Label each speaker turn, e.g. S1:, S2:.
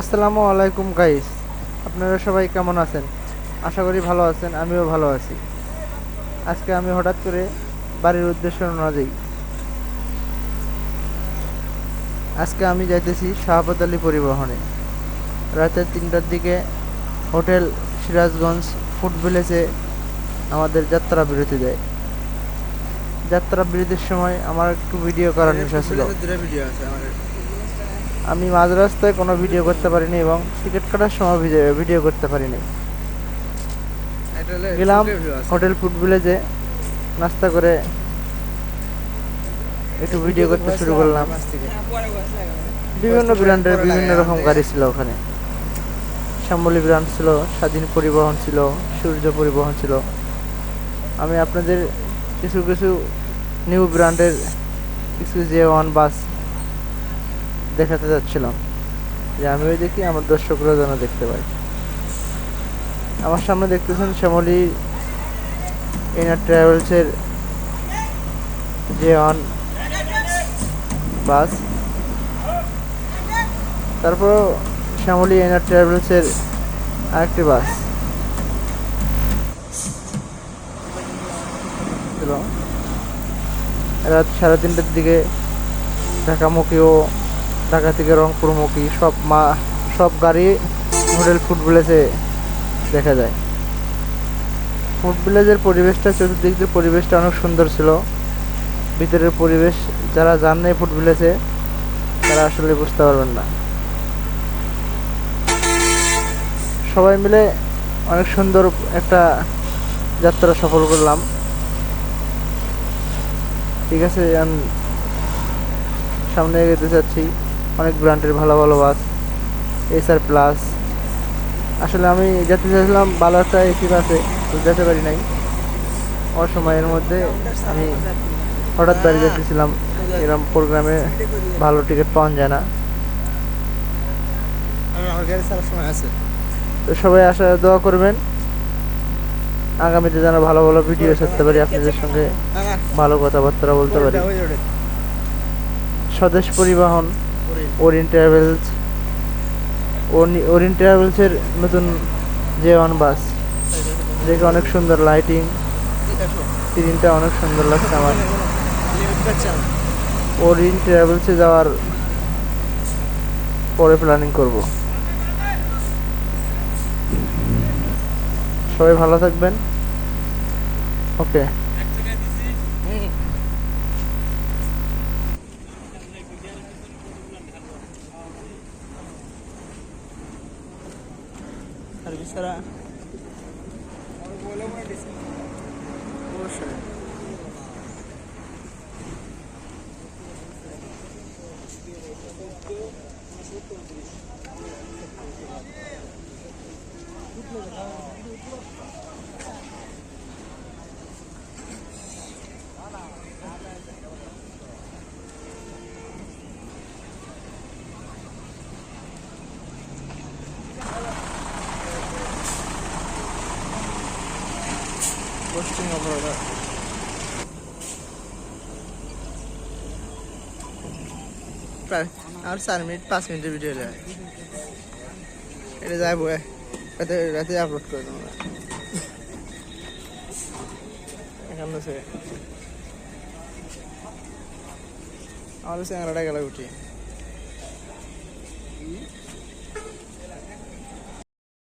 S1: আসসালামু আলাইকুম গাইস, আপনারা সবাই কেমন আছেন? আশা করি ভালো আছেন, আমিও ভালো আছি। আজকে আমি হঠাৎ করে বাড়ির উদ্দেশ্যে রওনা দিই। আজকে আমি যাইতেছি শাহাবত আলী পরিবহনে। রাতে 3টার দিকে হোটেল সিরাজগঞ্জ ফুড ভিলেজে আমাদের যাত্রা বিরতি দেয়। যাত্রা বিরতির সময় আমার একটু ভিডিও করার নেশা ছিল। আমি মাঝ রাস্তায় কোনো ভিডিও করতে পারিনি এবং টিকিট কাটার সময় ভিডিও করতে পারিনি। গেলাম হোটেল ফুড ভিলেজে, নাস্তা করে একটু ভিডিও করতে শুরু করলাম। বিভিন্ন ব্র্যান্ডের বিভিন্ন রকম গাড়ি ছিল ওখানে। শ্যামলী ব্র্যান্ড ছিল, স্বাধীন পরিবহন ছিল, সূর্য পরিবহন ছিল। আমি আপনাদের কিছু কিছু নিউ ব্র্যান্ডের কিছু J1 বাস দেখাতে যাচ্ছিলাম, যে আমিও দেখি, আমার দর্শকরা যেন দেখতে পাই। আমার সামনে দেখতেছেন শ্যামলী ইনার ট্রাভেলসের J1 বাস। তারপর শ্যামলী ইনার ট্রাভেলসের আরেকটি বাস ছিল। রাত 3:30টার দিকে ঢাকামুখী ও ঢাকা থেকে রংপুরমুখী সব গাড়ি হোটেল ফুড ভিলেজে দেখা যায়। ফুড ভিলেজের পরিবেশটা, চতুর্দিক দিয়ে পরিবেশটা অনেক সুন্দর ছিল। ভিতরের পরিবেশ যারা যান নাই ফুড ভিলেজে, তারা আসলে বুঝতে পারবেন না। সবাই মিলে অনেক সুন্দর একটা যাত্রা সফল করলাম। ঠিক আছে, আমি সামনে এগোতে চাচ্ছি। অনেক ব্র্যান্ডের ভালো ভালো বাস, SR প্লাস। আসলে আমি যেতে চাইছিলাম ভালো একটা AC বাসে, যেতে পারি নাই। অসময়ের মধ্যে আমি হঠাৎ বাড়ি যেতেছিলাম, এরকম প্রোগ্রামে ভালো টিকিট পাওয়া যায় না। তো সবাই দোয়া করবেন, আগামীতে যেন ভালো ভালো ভিডিও ছাড়তে পারি, আপনাদের সঙ্গে ভালো কথাবার্তা বলতে পারি। স্বদেশ পরিবহন, ওরিয়েন্ট ট্রাভেলসের নতুন J1 বাস দেখে অনেক সুন্দর, লাইটিং স্ক্রিনটা অনেক সুন্দর লাগছে আমার। ওরিয়েন্ট ট্রাভেলসে যাওয়ার পরে প্ল্যানিং করব। সবাই ভালো থাকবেন। ওকে। পোস্টিং অপারেটর প্রায় আর 4 মিনিট 5 মিনিটের ভিডিও এটা যাবো, রাতে আপলোড করে দেবো। এখান থেকে আমাদের চ্যাংরাটা গেলে উঠি।